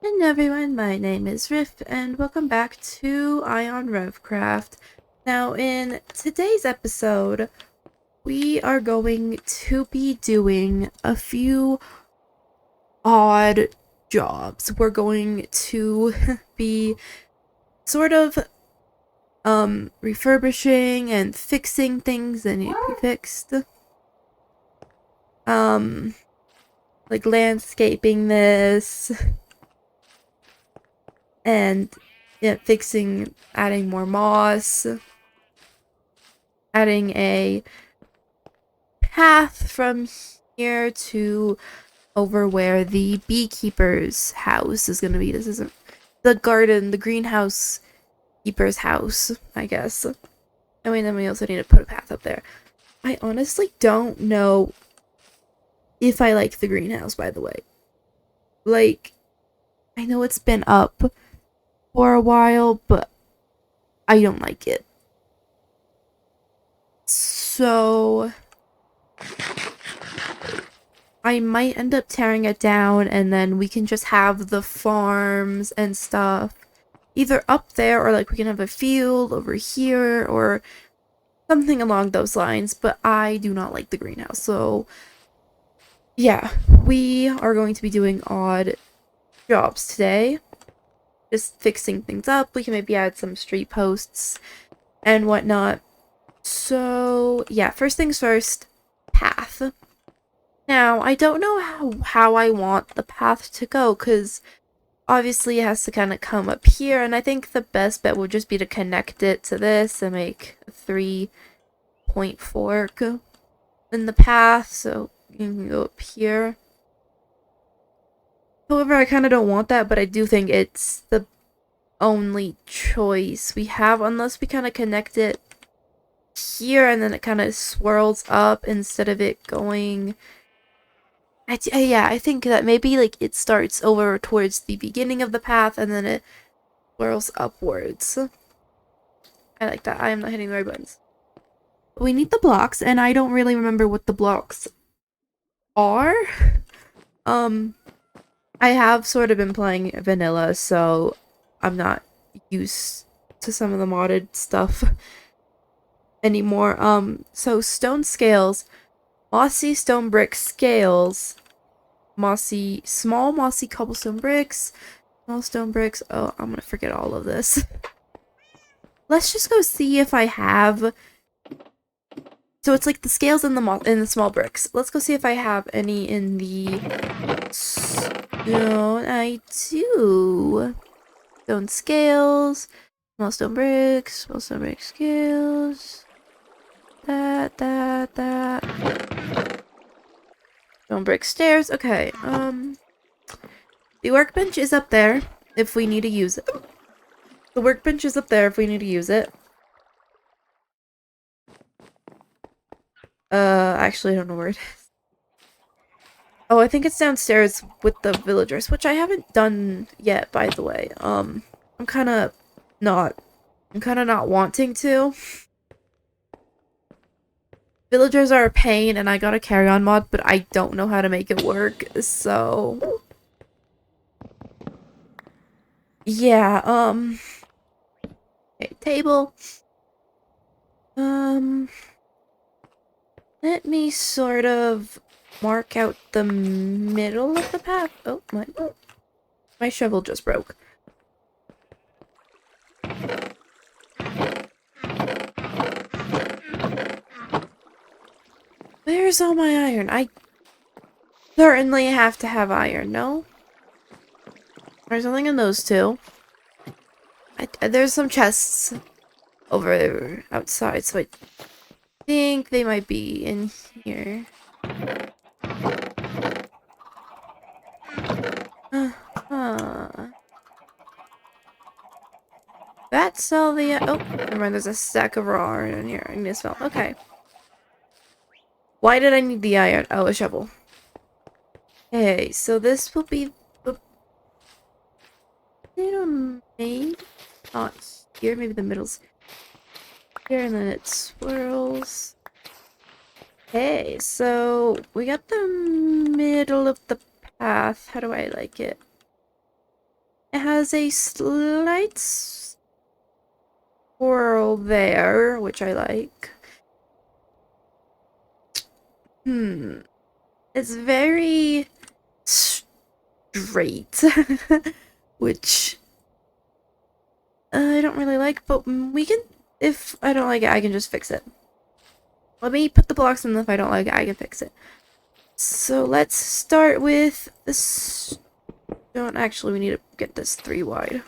Hello everyone, my name is Riff, and welcome back to IonrevCraft. Now, in today's episode, we are going to be doing a few odd jobs. We're going to be sort of refurbishing and fixing things that need to be fixed. Like landscaping this. And fixing, adding more moss, adding a path from here to over where the beekeeper's house is gonna be. This isn't the garden, the greenhouse keeper's house, I guess. I mean, then we also need to put a path up there. I honestly don't know if I like the greenhouse, by the way. Like, I know it's been up for a while, but I don't like it. So I might end up tearing it down, and then we can just have the farms and stuff either up there, or like we can have a field over here or something along those lines. But I do not like the greenhouse. So yeah, we are going to be doing odd jobs today, just fixing things up. We can maybe add some street posts and whatnot. So yeah, first things first, path. Now, I don't know how I want the path to go, because obviously it has to kind of come up here, and I think the best bet would just be to connect it to this and make a 3-point fork in the path, so you can go up here. However, I kind of don't want that, but I do think it's the only choice we have, unless we kind of connect it here and then it kind of swirls up instead of it going. Yeah, I think that maybe like it starts over towards the beginning of the path and then it swirls upwards. I like that. I am not hitting the right buttons. We need the blocks, and I don't really remember what the blocks are. I have sort of been playing vanilla, so I'm not used to some of the modded stuff anymore. So stone scales, mossy stone brick scales, small mossy cobblestone bricks, small stone bricks. Oh, I'm gonna forget all of this. Let's just go see if I have. So it's like the scales in the small bricks. Let's go see if I have any in the stone. I do. Stone scales, small stone bricks, scales. That. Stone brick stairs. Okay. The workbench is up there if we need to use it. The workbench is up there if we need to use it. Actually, I don't know where it is. Oh, I think it's downstairs with the villagers, which I haven't done yet, by the way. I'm kind of not wanting to. Villagers are a pain, and I got a carry-on mod, but I don't know how to make it work, so yeah, okay, table. Let me sort of mark out the middle of the path. Oh, my shovel just broke. Where's all my iron? I certainly have to have iron, no? There's something in those two. There's some chests over there outside, so I think they might be in here. That's all the. Oh, never mind. There's a stack of raw iron in here. I need to smell. Okay. Why did I need the iron? Oh, a shovel. Okay, so this will be the middle, maybe not here. Maybe the middle's here, and then it swirls. Okay, so we got the middle of the path. How do I like it? It has a slight swirl there, which I like. It's very straight, which I don't really like, but we can, if I don't like it, I can just fix it. Let me put the blocks in, if I don't like it, I can fix it. So let's start with this. Don't actually, we need to get this 3 wide.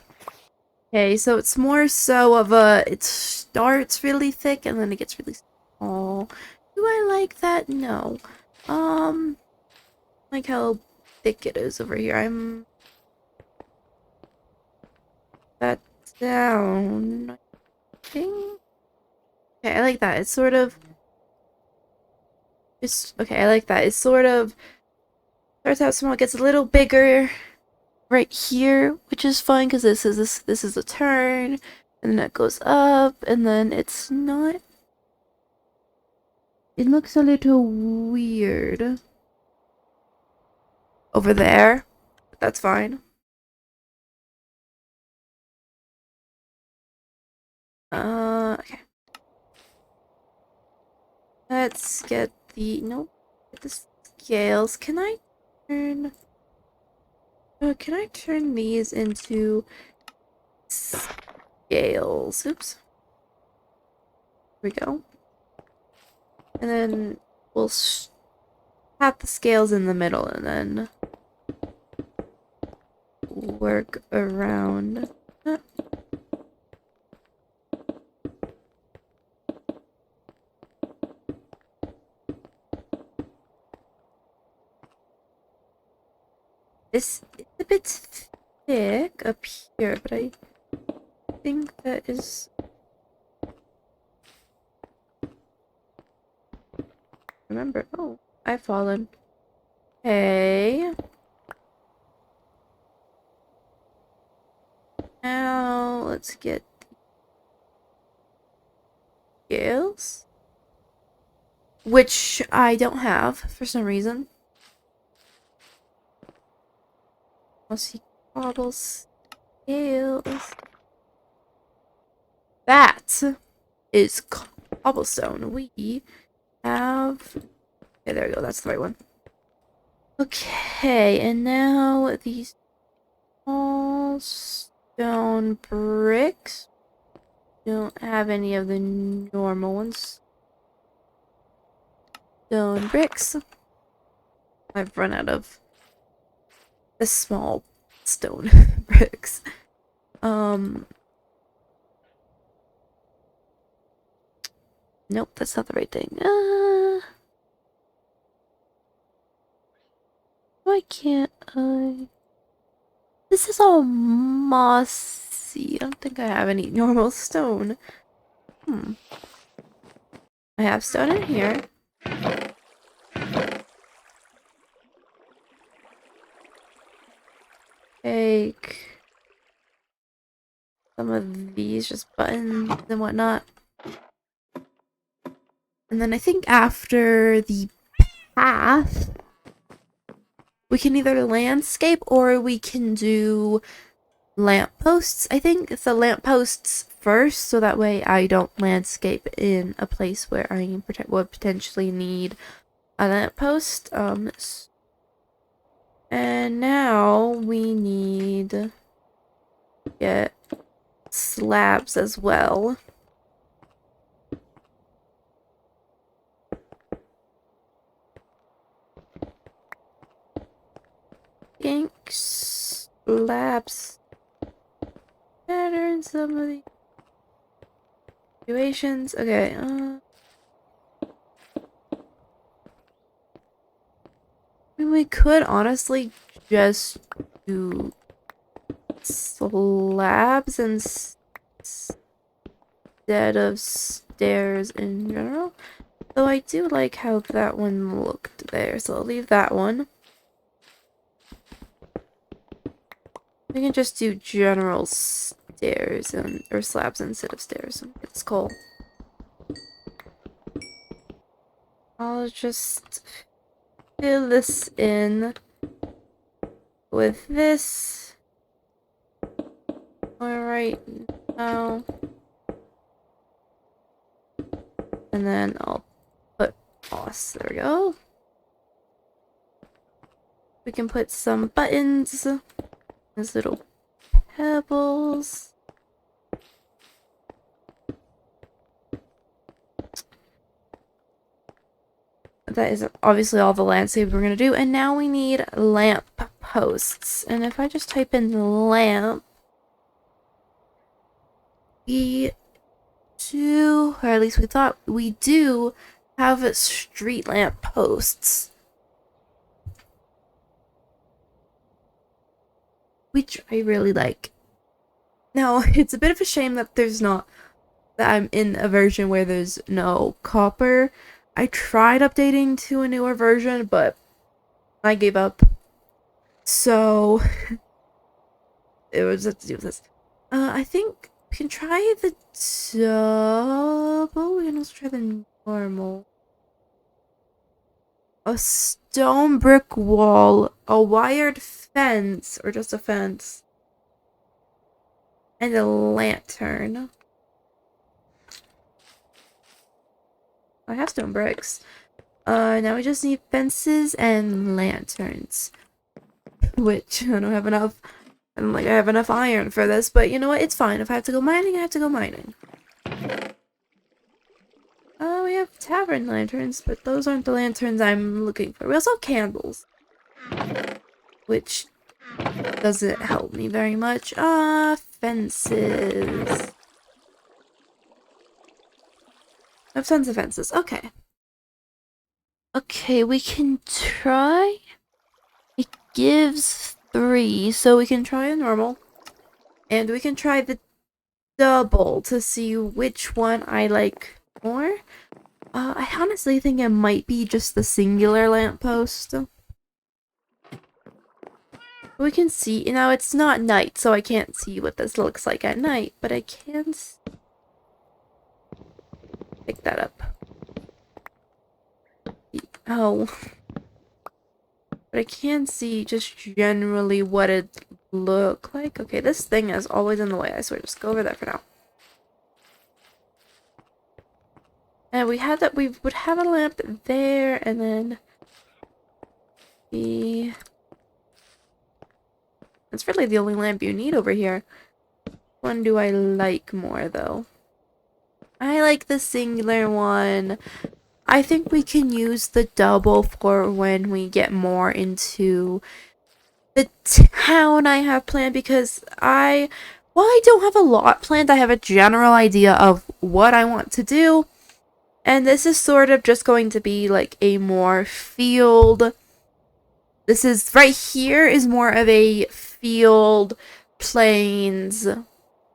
Okay, so it's more so of a, it starts really thick and then it gets really small. Do I like that? No. Like how thick it is over here. I'm that down, I think. Okay, I like that. It's sort of just okay, I like that. It's sort of starts out small, gets a little bigger right here, which is fun because this is a turn, and then it goes up, and then it's not. It looks a little weird over there. But that's fine. Okay. Let's get the nope. Get the scales. Turn? Can I turn these into scales? Oops. Here we go. And then we'll have the scales in the middle and then work around. This is a bit thick up here, but I think that is... Remember, oh, I've fallen. Okay. Now, let's get the scales. Which I don't have, for some reason. Let's see, bottles, scales. That is cobblestone. We have... Okay, there we go, that's the right one. Okay, and now these small stone bricks. Don't have any of the normal ones. Stone bricks. I've run out of the small stone bricks. Nope, that's not the right thing. Why can't I? This is all mossy. I don't think I have any normal stone. I have stone in here. Take some of these, just buttons and whatnot. And then I think after the path, we can either landscape or we can do lampposts. I think the lampposts first, so that way I don't landscape in a place where I would potentially need a lamppost. And now we need to get slabs as well. Ink slabs better in some of the situations. Okay, I mean, we could honestly just do slabs instead of stairs in general. Though I do like how that one looked there, so I'll leave that one. We can just do general stairs or slabs instead of stairs. It's cool. I'll just fill this in with this. Alright, now. And then I'll put moss. There we go. We can put some buttons. These little pebbles. That is obviously all the landscape we're gonna do. And now we need lamp posts. And if I just type in lamp, we do, or at least we thought we do, have street lamp posts. Which I really like. Now, it's a bit of a shame that I'm in a version where there's no copper. I tried updating to a newer version, but I gave up. So, it was have to do with this. I think we can try the double. We can also try the normal. A stone brick wall, a wired fence, or just a fence, and a lantern. I have stone bricks. Now we just need fences and lanterns. Which, I don't have enough. I don't think I have enough iron for this, but you know what? It's fine. If I have to go mining, I have to go mining. We have tavern lanterns, but those aren't the lanterns I'm looking for. We also have candles. Which doesn't help me very much. Fences. I have tons of fences. Okay. Okay, we can try. It gives 3, so we can try a normal. And we can try the double to see which one I like more. I honestly think it might be just the singular lamppost. We can see, you know, it's not night, so I can't see what this looks like at night, but I can pick that up. Oh. But I can see just generally what it look like. Okay, this thing is always in the way, I swear. Just go over there for now. And we would have a lamp there, and then it's really the only lamp you need over here. Which one do I like more, though? I like the singular one. I think we can use the double for when we get more into the town I have planned, because while I don't have a lot planned, I have a general idea of what I want to do. And this is sort of just going to be like a more field. This is right here is more of a field, plains,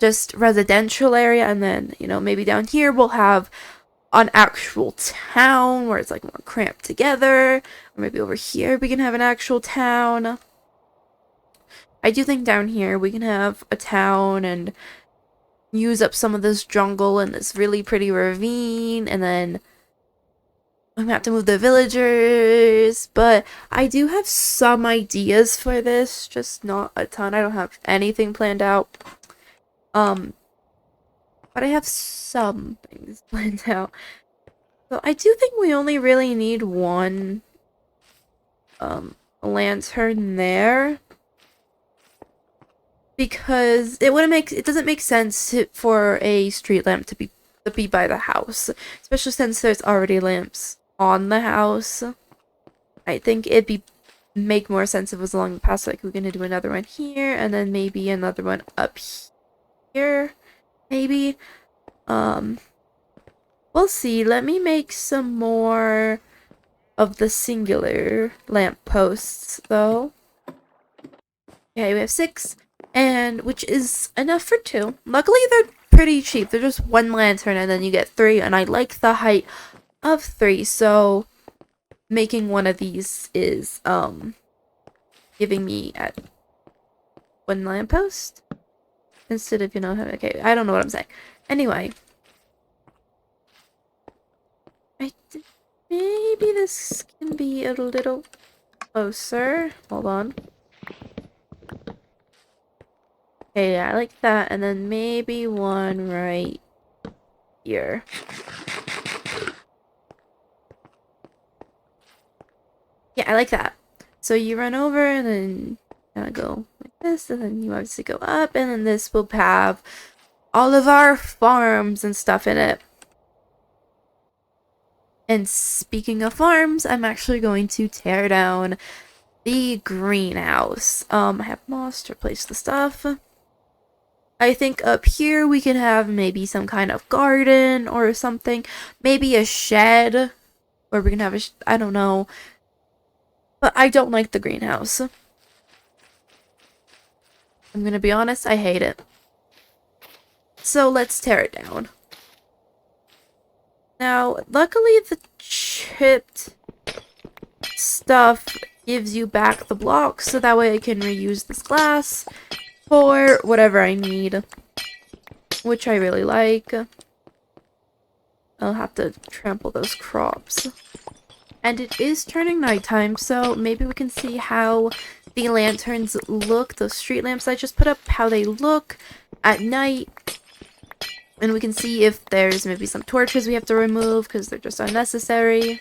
just residential area. And then, you know, maybe down here we'll have an actual town where it's like more cramped together. Or maybe over here we can have an actual town. I do think down here we can have a town and use up some of this jungle and this really pretty ravine, and then I'm gonna have to move the villagers, but I do have some ideas for this, just not a ton. I don't have anything planned out. But I have some things planned out. So I do think we only really need one lantern there, because it doesn't make sense for a street lamp to be by the house, especially since there's already lamps on the house. I think make more sense if it was along the path. Like, we're gonna do another one here, and then maybe another one up here, maybe. We'll see. Let me make some more of the singular lamp posts, though. Okay, we have 6, and which is enough for 2. Luckily, they're pretty cheap. They're just 1 lantern, and then you get 3, and I like the height of 3, so making one of these is giving me at 1 lamppost instead of, you know, having, okay, I don't know what I'm saying. Anyway, maybe this can be a little closer. Hold on. Okay, yeah, I like that. And then maybe one right here. Yeah, I like that. So you run over and then go like this, and then you obviously go up, and then this will have all of our farms and stuff in it. And speaking of farms, I'm actually going to tear down the greenhouse. I have moss to replace the stuff. I think up here we can have maybe some kind of garden or something. Maybe a shed. Or we can have I don't know. But I don't like the greenhouse. I'm gonna be honest, I hate it. So let's tear it down. Now, luckily the chipped stuff gives you back the blocks, so that way I can reuse this glass for whatever I need. Which I really like. I'll have to trample those crops. And it is turning nighttime, so maybe we can see how the lanterns look, those street lamps I just put up, how they look at night. And we can see if there's maybe some torches we have to remove because they're just unnecessary.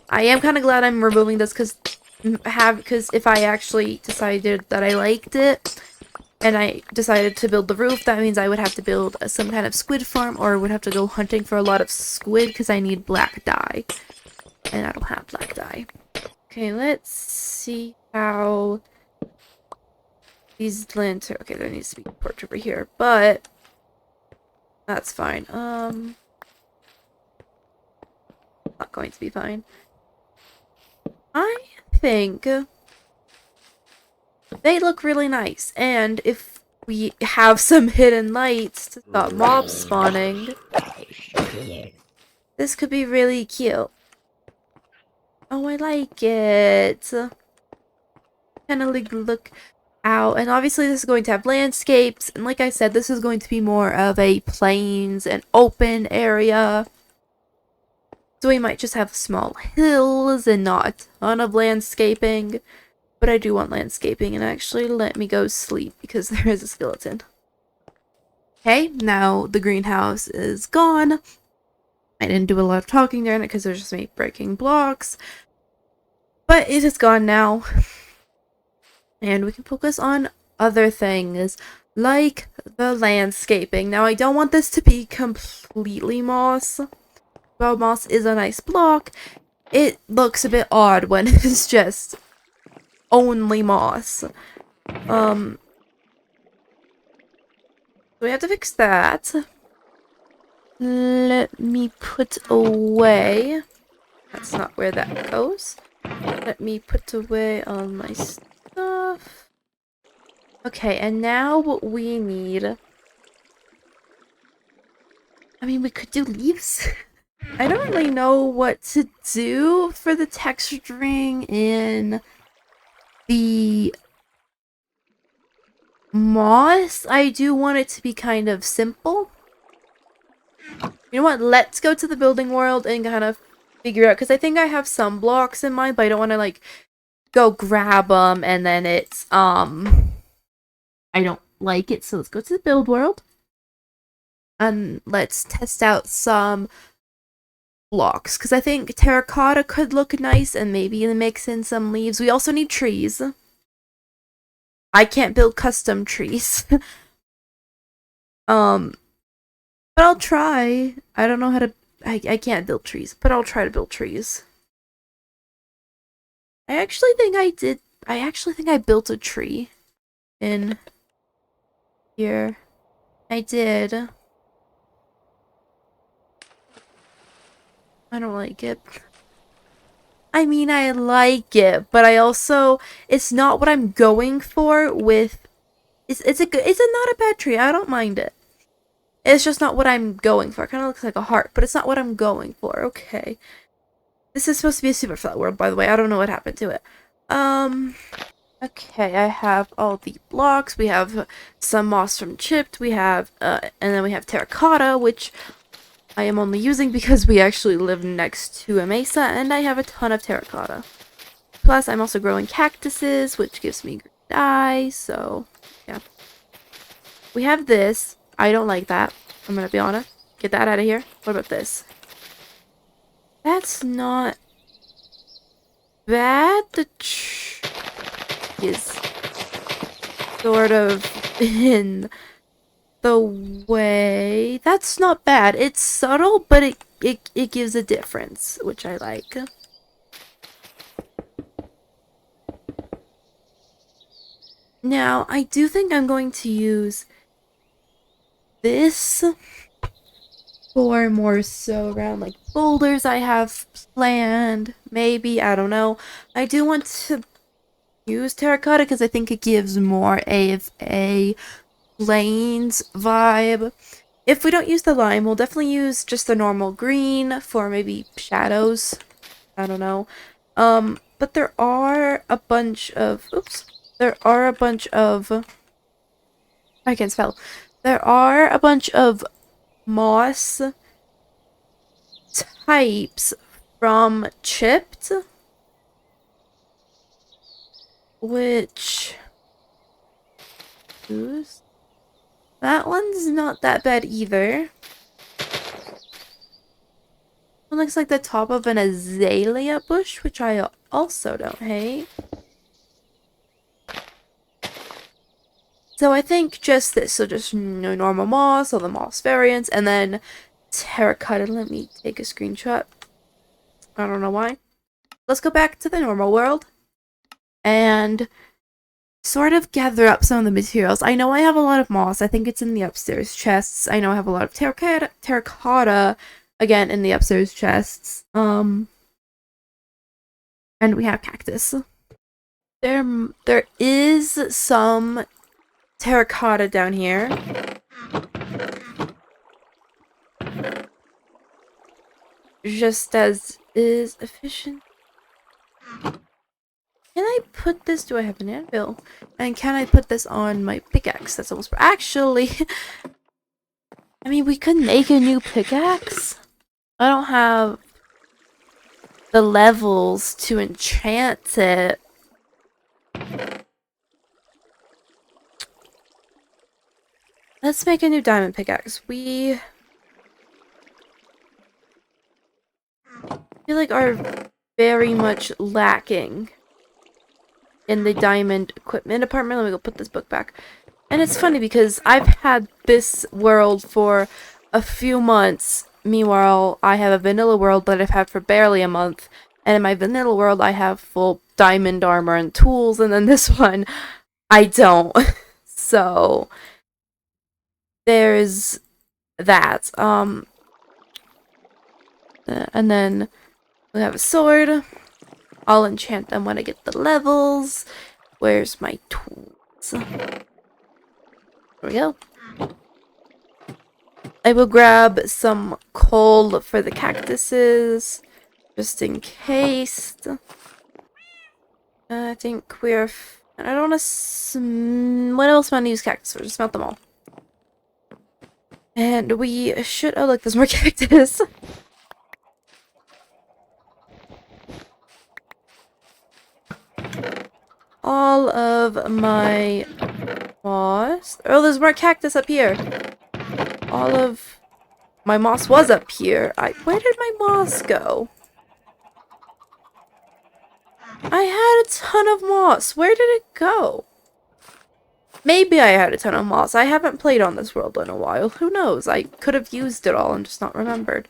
I am kind of glad I'm removing this because if I actually decided that I liked it and I decided to build the roof, that means I would have to build some kind of squid farm or would have to go hunting for a lot of squid because I need black dye. And I don't have black dye. Okay, let's see how these lanterns... Okay, there needs to be a torch over here, but that's fine. Not going to be fine. I think they look really nice, and if we have some hidden lights to stop mobs spawning, this could be really cute. Oh, I like it. Kind of like look out, and obviously this is going to have landscapes, and like I said, this is going to be more of a plains and open area. So we might just have small hills and not a ton of landscaping. But I do want landscaping, and actually let me go sleep because there is a skeleton. Okay, now the greenhouse is gone. I didn't do a lot of talking during it because there's just me breaking blocks. But it is gone now. And we can focus on other things, like the landscaping. Now, I don't want this to be completely moss. While moss is a nice block, it looks a bit odd when it's just only moss. So we have to fix that. Let me put away... That's not where that goes. Let me put away all my stuff. Okay, and now what we need... I mean, we could do leaves. I don't really know what to do for the texturing in the moss. I do want it to be kind of simple. You know what? Let's go to the building world and kind of figure out, because I think I have some blocks in mind, but I don't want to like go grab them and then it's I don't like it. So let's go to the build world and let's test out some blocks, because I think terracotta could look nice and maybe mix in some leaves. We also need trees. I can't build custom trees. But I'll try. I don't know how to... I can't build trees, but I'll try to build trees. I actually think I built a tree in here. I did. I don't like it. I mean, I like it, but I also... It's not what I'm going for with... It's not a bad tree. I don't mind it. It's just not what I'm going for. It kind of looks like a heart, but it's not what I'm going for. Okay. This is supposed to be a super flat world, by the way. I don't know what happened to it. Okay, I have all the blocks. We have some moss from chipped. We have, and then we have terracotta, which I am only using because we actually live next to a mesa, and I have a ton of terracotta. Plus, I'm also growing cactuses, which gives me green die, so yeah. We have this. I don't like that. I'm gonna be honest. Get that out of here. What about this? That's not bad. The tree is sort of in the way. That's not bad. It's subtle, but it gives a difference, which I like. Now, I do think I'm going to use this for more so around like boulders I have planned. Maybe, I don't know. I do want to use terracotta because I think it gives more of a plains vibe. If we don't use the lime, we'll definitely use just the normal green for maybe shadows. I don't know. But there are a bunch of I can't spell. There are a bunch of moss types from chipped, which that one's not that bad either. It looks like the top of an azalea bush, which I also don't hate. So I think just this, so just normal moss, all the moss variants, and then terracotta. Let me take a screenshot. I don't know why. Let's go back to the normal world and sort of gather up some of the materials. I know I have a lot of moss. I think it's in the upstairs chests. I know I have a lot of terracotta again in the upstairs chests. And we have cactus. There is some terracotta down here. Just as is efficient. Can I put this? Do I have an anvil? And can I put this on my pickaxe? That's almost actually. I mean, we could make a new pickaxe. I don't have the levels to enchant it. Let's make a new diamond pickaxe. We feel like are very much lacking in the diamond equipment department. Let me go put this book back. And it's funny because I've had this world for a few months. Meanwhile, I have a vanilla world that I've had for barely a month. And in my vanilla world, I have full diamond armor and tools. And then this one, I don't. So there's that. And then we have a sword. I'll enchant them when I get the levels. Where's my tools? There we go. I will grab some coal for the cactuses, just in case. I think we're... I don't want to... What else am I going to use cactus for? Just melt them all. And we should... Oh, look, there's more cactus. All of my moss... Oh, there's more cactus up here. All of my moss was up here. Where did my moss go? I had a ton of moss. Where did it go? Maybe I had a ton of moss. I haven't played on this world in a while. Who knows? I could have used it all and just not remembered.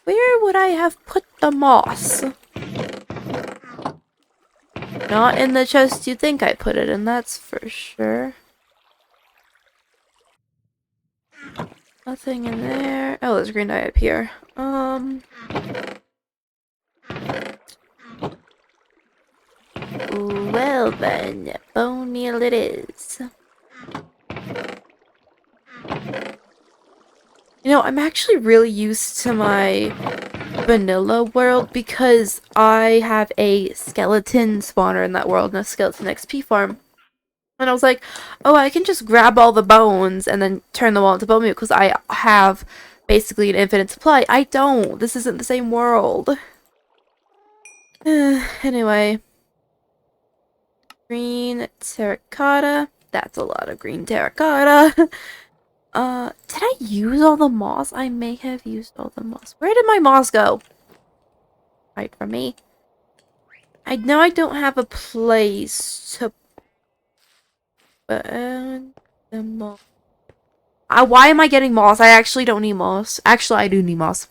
Where would I have put the moss? Not in the chest you think I put it in, that's for sure. Nothing in there. Oh, there's green dye up here. Well then, bone meal it is. You know, I'm actually really used to my vanilla world because I have a skeleton spawner in that world and a skeleton XP farm. And I was like, oh, I can just grab all the bones and then turn them all into bone meal because I have basically an infinite supply. I don't. This isn't the same world. Anyway. Green terracotta. That's a lot of green terracotta. Did I use all the moss? I may have used all the moss. Where did my moss go? Right from me. I know I don't have a place to put the moss. Why am I getting moss? I actually don't need moss. Actually, I do need moss.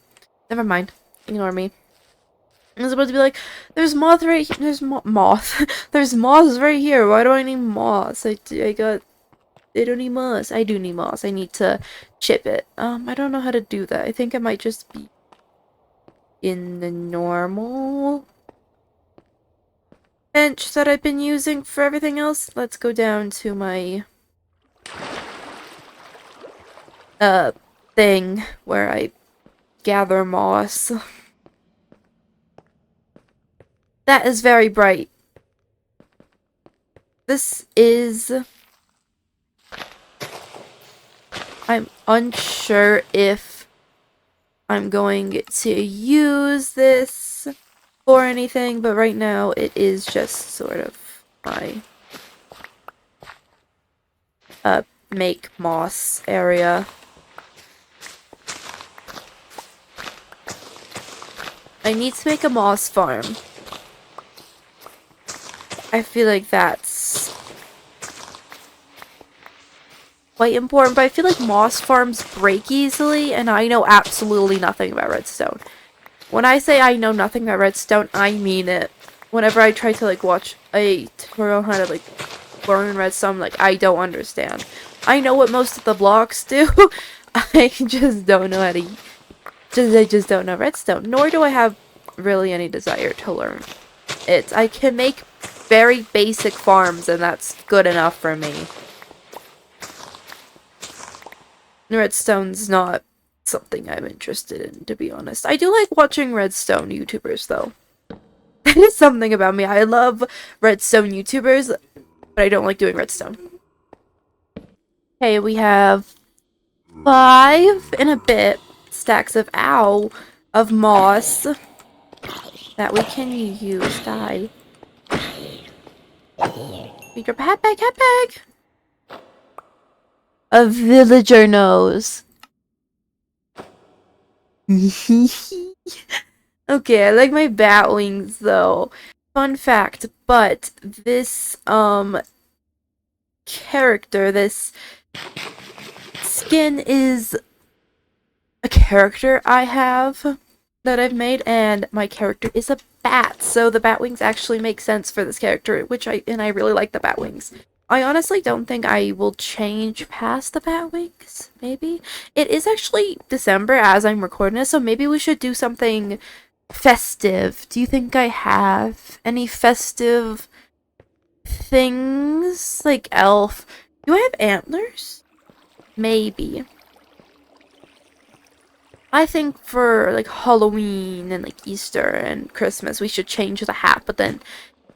Never mind. Ignore me. I was about to be like, there's moth right here. There's moth. There's moss right here. Why do I need moss? I don't need moss. I do need moss. I need to chip it. I don't know how to do that. I think it might just be in the normal bench that I've been using for everything else. Let's go down to my thing where I gather moss. That is very bright. This is... I'm unsure if I'm going to use this for anything, but right now it is just sort of my make moss area. I need to make a moss farm. I feel like that's quite important, but I feel like moss farms break easily, and I know absolutely nothing about redstone. When I say I know nothing about redstone, I mean it. Whenever I try to like watch a tutorial on how to like learn redstone, like I don't understand. I know what most of the blocks do. I just don't know how to. I just don't know redstone. Nor do I have really any desire to learn it. I can make very basic farms, and that's good enough for me. Redstone's not something I'm interested in, to be honest. I do like watching redstone YouTubers, though. That is something about me. I love redstone YouTubers, but I don't like doing redstone. Okay, we have 5 and a bit stacks of moss that we can use. Die. We drop a hat bag. A villager knows. Okay, I like my bat wings though. Fun fact, but this character, this skin is a character I have that I've made, and my character is a bat, so the bat wings actually make sense for this character, and I really like the bat wings. I honestly don't think I will change past the bat wings, maybe. It is actually December as I'm recording this, so maybe we should do something festive. Do you think I have any festive things? Like elf. Do I have antlers? Maybe. I think for like Halloween and like Easter and Christmas we should change the hat, but then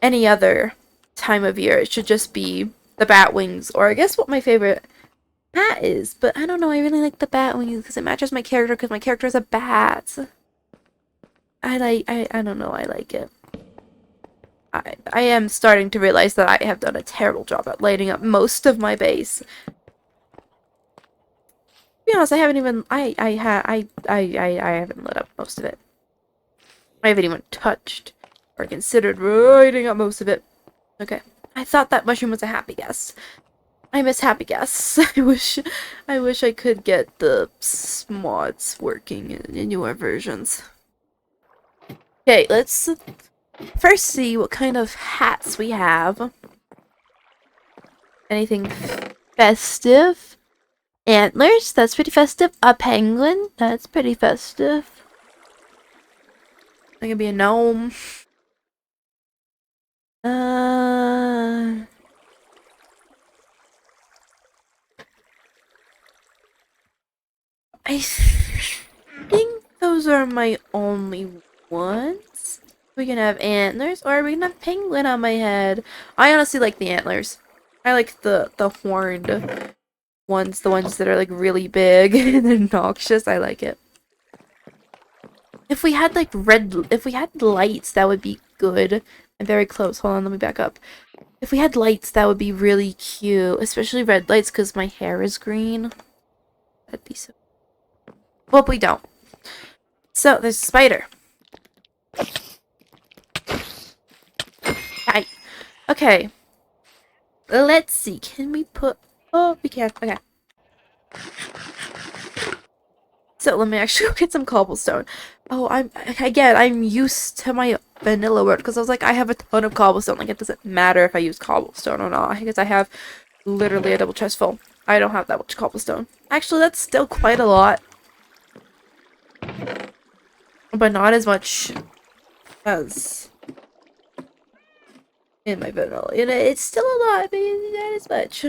any other time of year it should just be the bat wings, or I guess what my favorite hat is, but I don't know, I really like the bat wings because it matches my character, because my character is a bat. I don't know, I like it. I am starting to realize that I have done a terrible job at lighting up most of my base. To be honest, I haven't even I haven't lit up most of it. I haven't even touched or considered lighting up most of it. Okay. I thought that mushroom was a happy guess. I miss happy guess. I wish I could get the mods working in newer versions. Okay, let's first see what kind of hats we have. Anything festive? Antlers, that's pretty festive. A penguin, that's pretty festive. I could be a gnome. I think those are my only ones. We can have antlers, or we can have penguin on my head. I honestly like the antlers. I like the horned ones, the ones that are like really big and obnoxious. I like it. If we had like if we had lights, that would be good. I'm very close. Hold on, let me back up. If we had lights, that would be really cute. Especially red lights, because my hair is green. That'd be so... Well, we don't. So, there's a spider. Hi. Okay. Let's see. Can we put... Oh, we can. Okay. So, let me actually go get some cobblestone. Oh, I'm used to my vanilla world, because I was like, I have a ton of cobblestone. Like, it doesn't matter if I use cobblestone or not, because I have literally a double chest full. I don't have that much cobblestone. Actually, that's still quite a lot. But not as much as in my vanilla. It's still a lot, but not as much.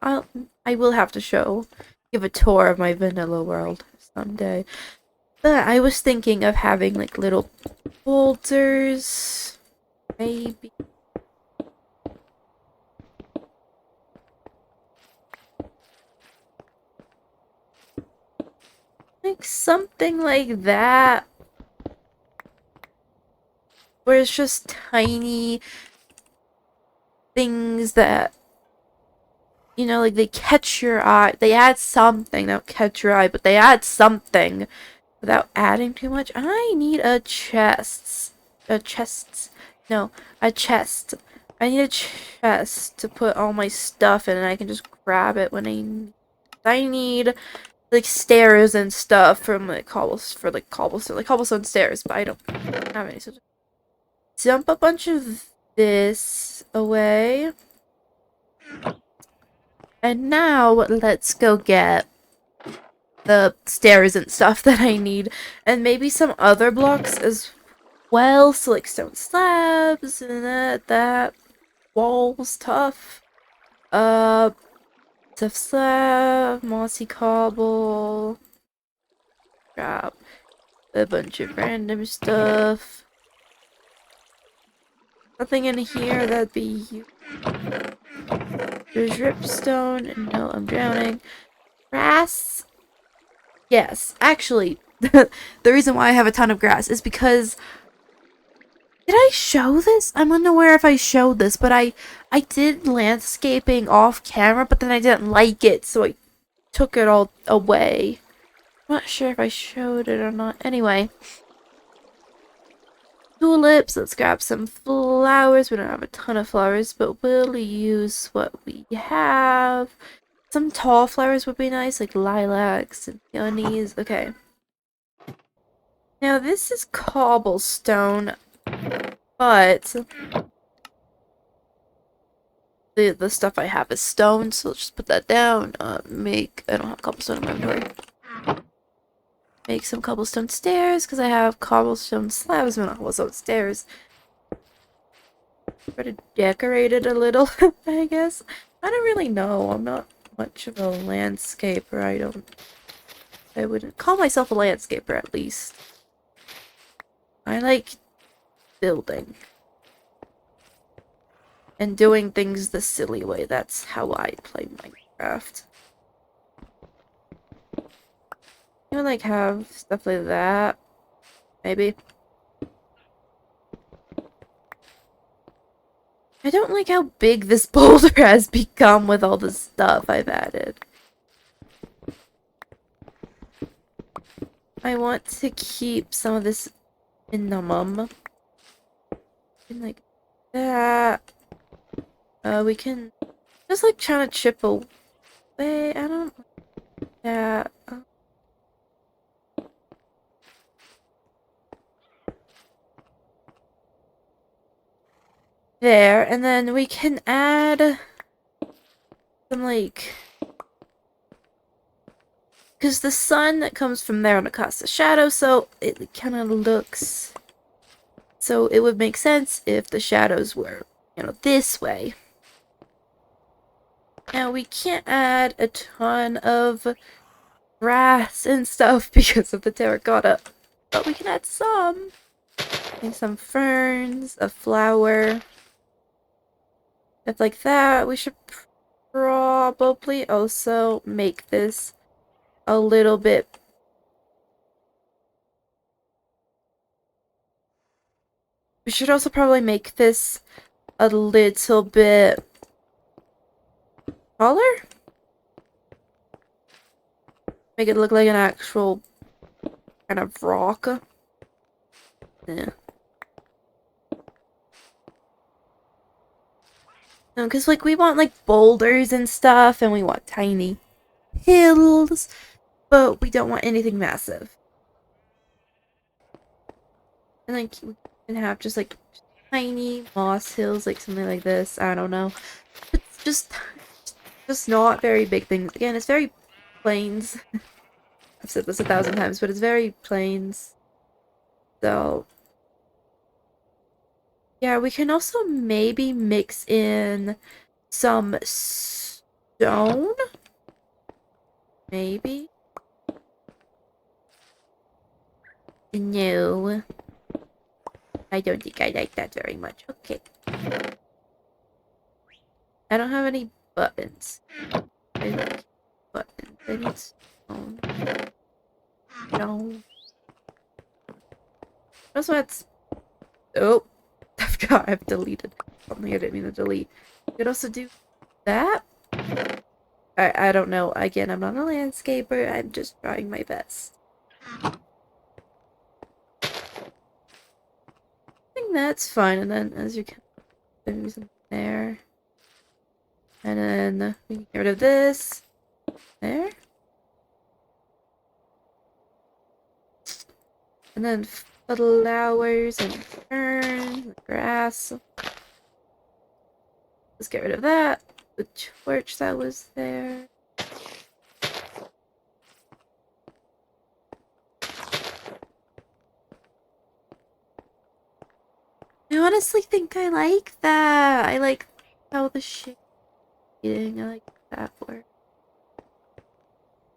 I will have to give a tour of my vanilla world someday. But I was thinking of having like little boulders, maybe. Like something like that. Where it's just tiny things that, you know, like they catch your eye. They add something, they don't catch your eye, but they add something without adding too much. I need a chest. No, a chest. I need a chest to put all my stuff in, and I can just grab it when I need like stairs and stuff from like cobblestone stairs, but I don't have any. So just dump a bunch of this away. And now let's go get the stairs and stuff that I need, and maybe some other blocks as well. So like stone slabs and that wall stuff. Tough slab, mossy cobble. Grab a bunch of random stuff. Nothing in here that'd be you. There's ripstone. No, I'm drowning. Grass. Yes, actually, the reason why I have a ton of grass is because... Did I show this? I'm unaware if I showed this, but I did landscaping off camera, but then I didn't like it, so I took it all away. I'm not sure if I showed it or not. Anyway. Tulips. Let's grab some flowers. We don't have a ton of flowers, but we'll use what we have. Some tall flowers would be nice, like lilacs and peonies. Okay. Now, this is cobblestone, but the stuff I have is stone, so let's just put that down. I don't have cobblestone in my inventory. Make some cobblestone stairs, because I have cobblestone slabs, but not cobblestone stairs. Try to decorate it a little, I guess. I don't really know. I'm not much of a landscaper. I wouldn't call myself a landscaper, at least. I like building. And doing things the silly way. That's how I play Minecraft. You know, like have stuff like that. Maybe. I don't like how big this boulder has become with all the stuff I've added. I want to keep some of this minimum. Like that. We can just like trying to chip away. I don't like that. There, and then we can add some like, because the sun that comes from there and it casts a shadow, so it kind of looks, so it would make sense if the shadows were, you know, this way. Now we can't add a ton of grass and stuff because of the terracotta, but we can add some. And some ferns, a flower. If like that, we should probably also make this a little bit. We should also probably make this a little bit taller. Make it look like an actual kind of rock. Yeah. No, because like we want like boulders and stuff, and we want tiny hills, but we don't want anything massive. And like we can have just like tiny moss hills, like something like this. I don't know. It's just not very big things. Again, it's very plains. I've said this 1,000 times, but it's very plains. So yeah, we can also maybe mix in some stone. Maybe. No. I don't think I like that very much. Okay. I don't have any buttons. I like buttons. I need stone. No. Also, that's. Oh. I forgot I've deleted. Something I didn't mean to delete. You could also do that. I don't know. Again, I'm not a landscaper. I'm just trying my best. I think that's fine. And then, as you can, do something there. And then we can get rid of this. There. And then flowers and ferns, grass. Let's get rid of that. The torch that was there. I honestly think I like that. I like how the shading. I like that word.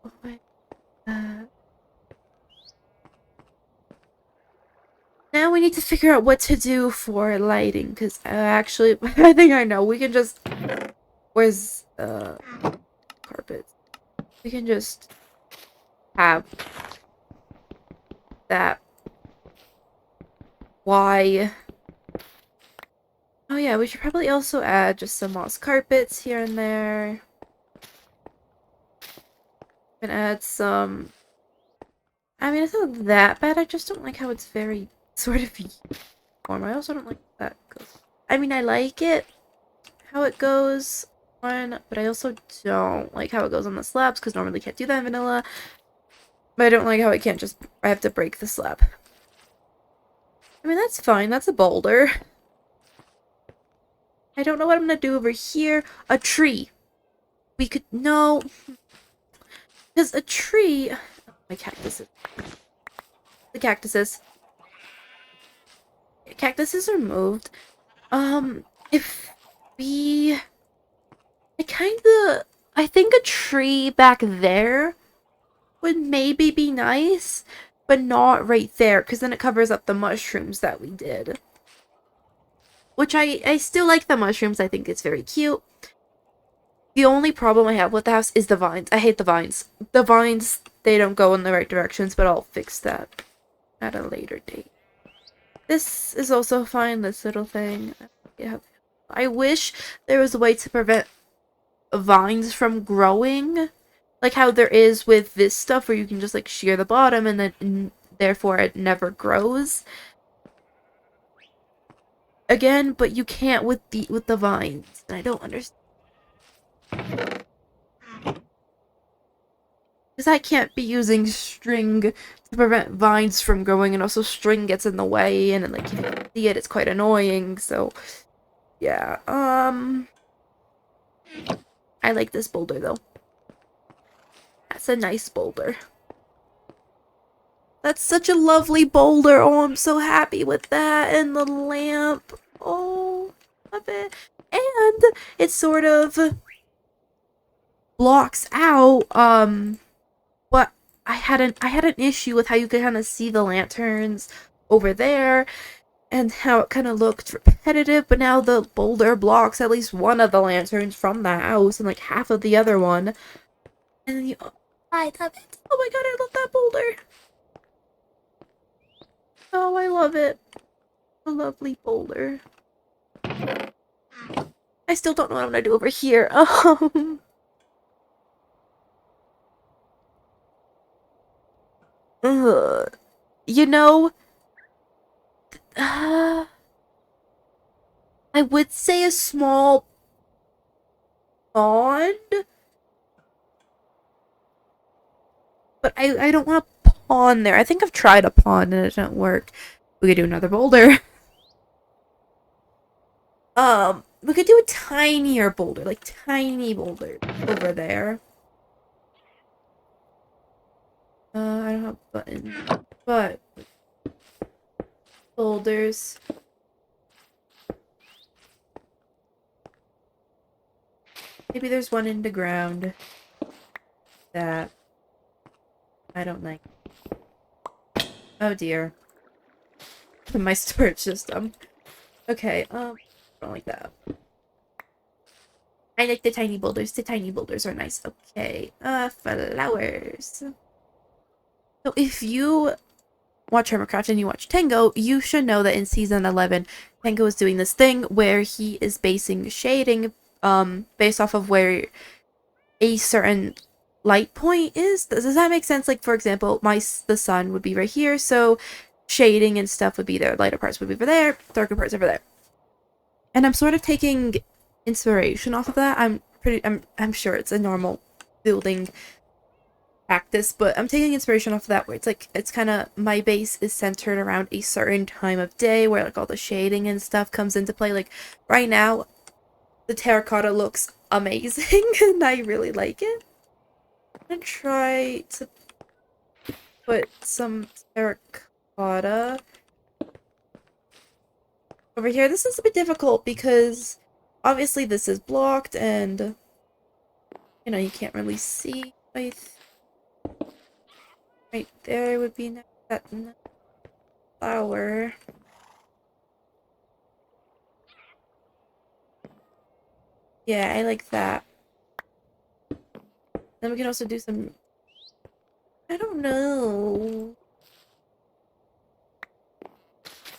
Oh my god. Now we need to figure out what to do for lighting, because actually, I think I know. We can just... Where's, carpets? We can just have that. Why? Oh yeah, we should probably also add just some moss carpets here and there. And add some... I mean, it's not that bad, I just don't like how it's very sort of uniform. I also don't like that goes. I mean, I like it, how it goes on, but I also don't like how it goes on the slabs, because normally can't do that in vanilla. But I don't like how I can't just... I have to break the slab. I mean, that's fine, that's a boulder. I don't know what I'm gonna do over here. A tree. We could... No. Because a tree... Oh, my cactuses. The cactuses. Cactuses are moved. If we... I think a tree back there would maybe be nice, but not right there, because then it covers up the mushrooms that we did. Which I still like the mushrooms. I think it's very cute. The only problem I have with the house is the vines. I hate the vines. The vines, they don't go in the right directions, but I'll fix that at a later date. This is also fine, this little thing. Yeah. I wish there was a way to prevent vines from growing. Like how there is with this stuff, where you can just like shear the bottom and then therefore it never grows. Again, but you can't with the vines. And I don't understand. Because I can't be using string to prevent vines from growing, and also string gets in the way, and like if you see it, it's quite annoying, so yeah. I like this boulder though. That's a nice boulder. That's such a lovely boulder. Oh, I'm so happy with that. And the lamp. Oh, love it. And it sort of blocks out what I had an issue with how you could kind of see the lanterns over there and how it kind of looked repetitive, but now the boulder blocks at least one of the lanterns from the house and like half of the other one. And then I love it. Oh my god, I love that boulder. Oh, I love it. A lovely boulder. I still don't know what I'm gonna do over here. You know, uh, I would say a small pond, but I don't want a pond there. I think I've tried a pond and it didn't work. We could do another boulder. We could do a tinier boulder, like tiny boulder over there. I don't have buttons, but boulders. Maybe there's one in the ground that I don't like. Oh dear. My storage system. Okay, I don't like that. I like the tiny boulders. The tiny boulders are nice. Okay, flowers. So if you watch IonrevCraft and you watch Tango, you should know that in season 11, Tango is doing this thing where he is basing shading, based off of where a certain light point is. Does that make sense? Like, for example, the sun would be right here, so shading and stuff would be there. Lighter parts would be over there, darker parts over there. And I'm sort of taking inspiration off of that. I'm sure it's a normal building practice, but I'm taking inspiration off of that where it's like it's kind of my base is centered around a certain time of day where like all the shading and stuff comes into play. Like right now, the terracotta looks amazing and I really like it. I'm gonna try to put some terracotta over here. This is a bit difficult because obviously this is blocked and you know you can't really see. Right there would be that flower. Yeah, I like that. Then we can also do some. I don't know.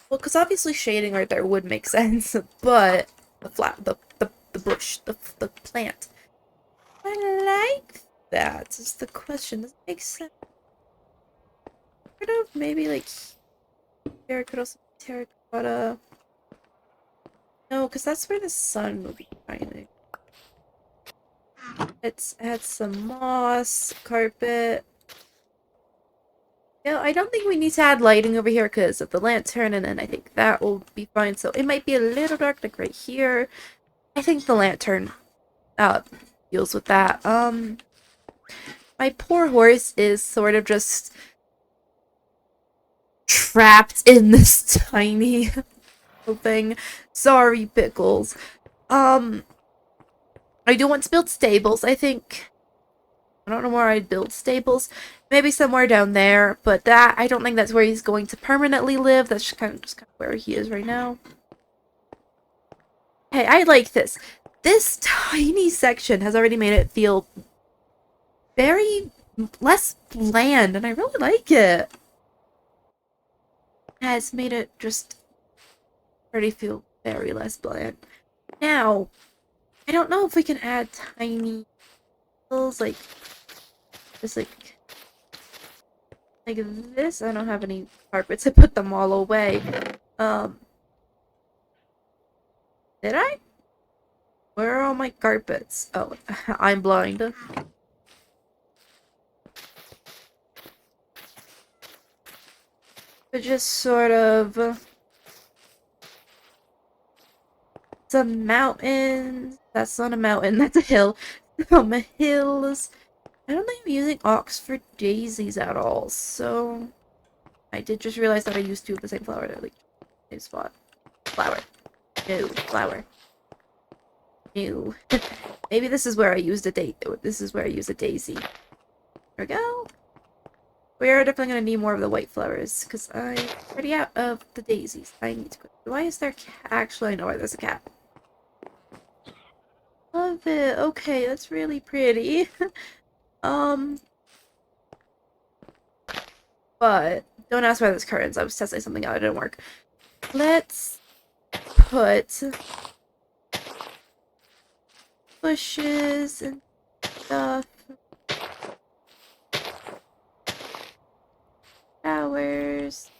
Well, because obviously shading right there would make sense, but the bush, the plant. I like that. Is the question. Does it make sense? Sort of maybe like here could also be terracotta. No, because that's where the sun would be shining. Let's add some moss, carpet. Yeah, I don't think we need to add lighting over here because of the lantern, and then I think that will be fine. So it might be a little dark, like right here. I think the lantern deals with that. My poor horse is sort of just trapped in this tiny thing. Sorry, Pickles. I do want to build stables, I think. I don't know where I'd build stables. Maybe somewhere down there, but that I don't think that's where he's going to permanently live. That's just kind of where he is right now. Hey, I like this. This tiny section has already made it feel very less bland, and I really like it. Has made it just already feel very less bland. Now, I don't know if we can add tiny hills like just like this. I don't have any carpets. I put them all away. Did I? Where are all my carpets? Oh, I'm blind. But just sort of some mountains. That's not a mountain, that's a hill. Some hills. I don't think I'm using Oxford daisies at all, so I did just realize that I used two of the same flower to like same spot. Flower. No, flower. New. Maybe this is where I used a date. This is where I used a daisy. There we go. We are definitely gonna need more of the white flowers because I'm already out of the daisies. I need to. Why is there a cat? Actually, I know why there's a cat. Love it. Okay, that's really pretty. But don't ask why there's curtains. I was testing something out. It didn't work. Let's put bushes and stuff. Flowers.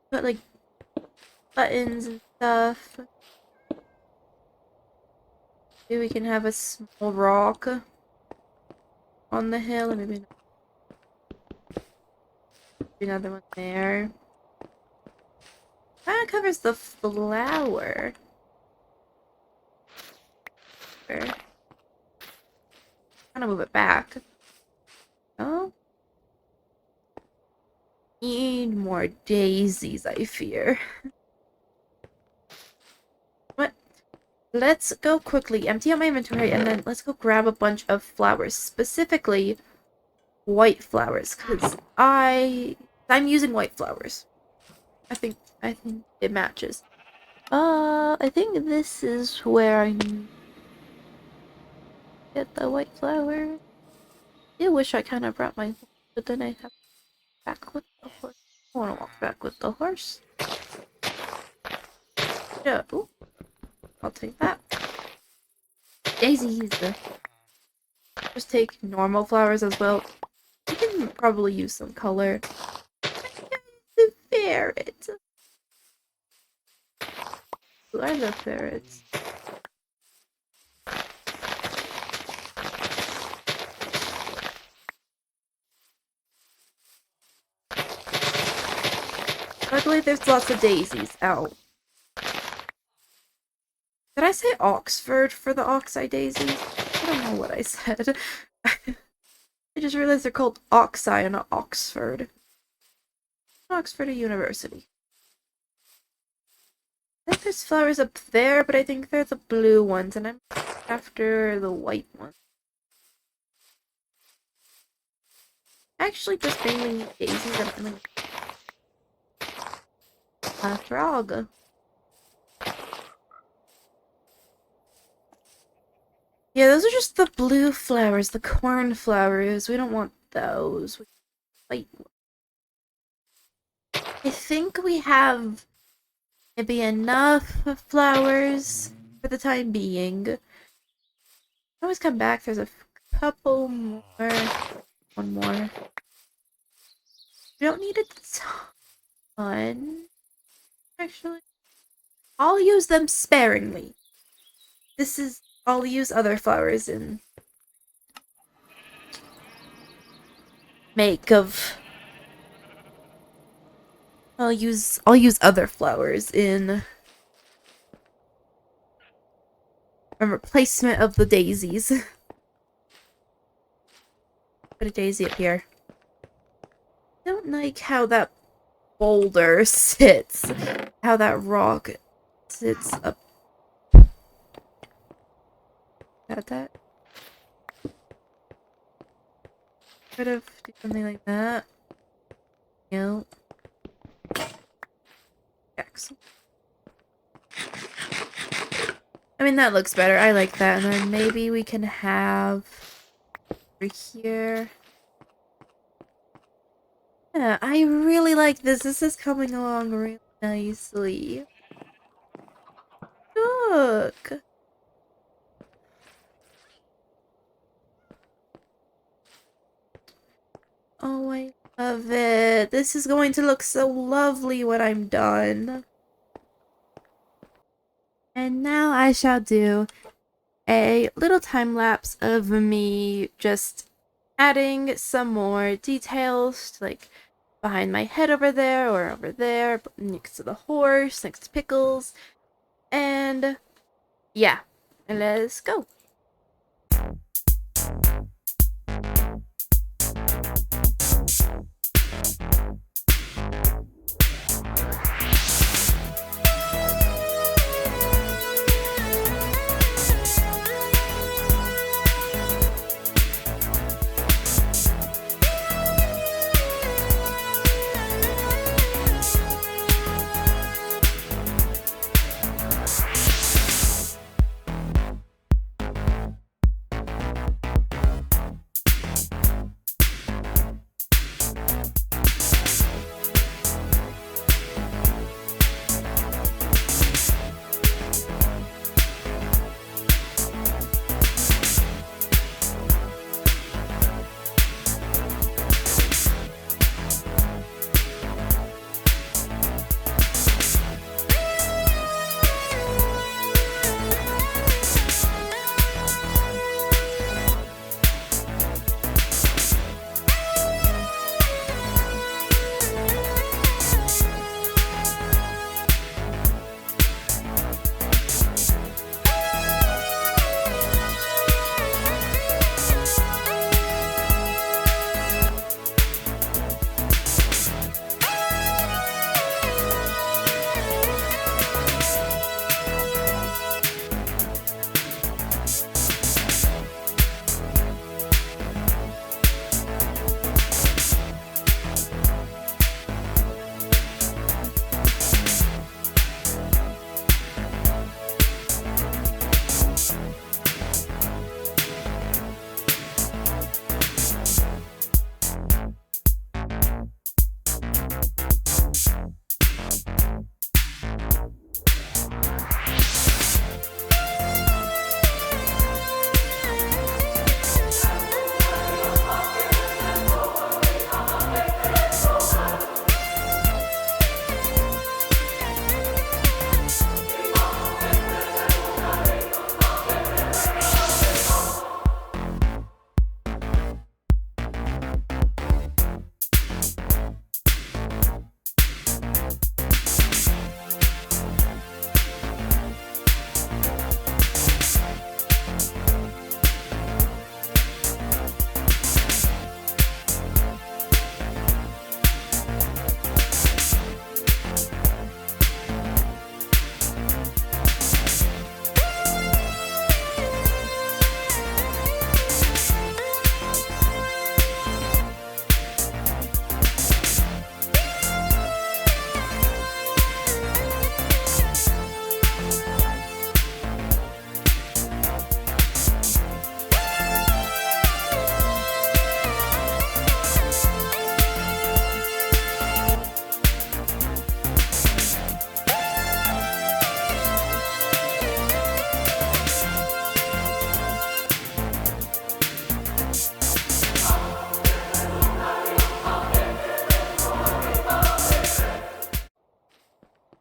Put like buttons and stuff. Maybe we can have a small rock on the hill, and maybe another one there. That covers the flower. Kind of move it back. Oh. Need more daisies, I fear. What? Let's go quickly empty out my inventory and then let's go grab a bunch of flowers. Specifically, white flowers. Because I'm using white flowers. I think it matches. I think this is where I get the white flower. I wish I kind of brought my horse, but then I have to back with the horse. I want to walk back with the horse. Yeah, ooh, I'll take that. Daisies. Just take normal flowers as well. I can probably use some color. The ferret. Who are the ferrets? Luckily, there's lots of daisies. Ow. Did I say Oxford for the oxeye daisies? I don't know what I said. I just realized they're called oxeye and not Oxford. Oxford University. I think there's flowers up there, but I think they're the blue ones, and I'm after the white ones. Actually, just mainly need daisies and a frog. Yeah, those are just the blue flowers, the corn flowers. We don't want those. We want white ones. I think we have maybe enough flowers for the time being. I always come back. There's a couple more. One more. We don't need a ton. Actually, I'll use them sparingly. I'll use other flowers in make of. I'll use other flowers in a replacement of the daisies. Put a daisy up here. I don't like how that boulder sits. How that rock sits up. Got that? Could have do something like that. No. Excellent. I mean, that looks better. I like that. And then maybe we can have over here. Yeah, I really like this. This is coming along really nicely. Look. Oh, I love it. This is going to look so lovely when I'm done. And now I shall do a little time lapse of me just adding some more details to, like, behind my head over there or over there next to the horse, next to Pickles. And yeah, let's go.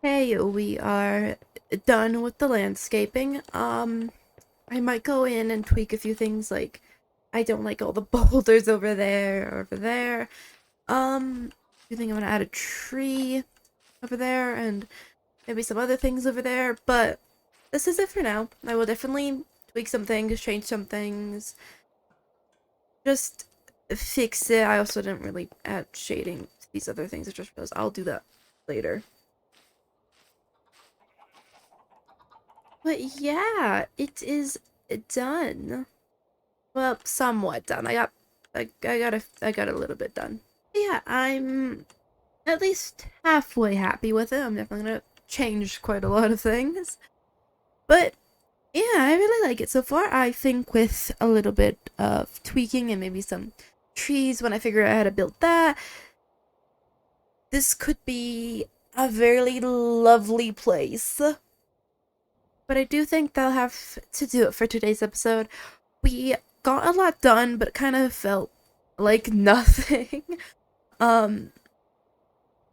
Hey, we are done with the landscaping. I might go in and tweak a few things, like I don't like all the boulders over there or over there. I think I'm gonna add a tree over there and maybe some other things over there, but this is it for now. I will definitely tweak some things, change some things, just fix it. I also didn't really add shading to these other things. I just realized I'll do that later. But yeah, it is done. Well, somewhat done. I got a little bit done. Yeah, I'm at least halfway happy with it. I'm definitely gonna change quite a lot of things. But yeah, I really like it so far. I think with a little bit of tweaking and maybe some trees when I figure out how to build that, this could be a very lovely place. But I do think that'll have to do it for today's episode. We got a lot done, but it kind of felt like nothing. um,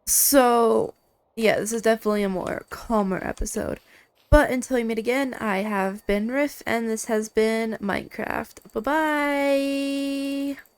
so yeah, this is definitely a more calmer episode. But until we meet again, I have been Riff, and this has been Minecraft. Bye bye!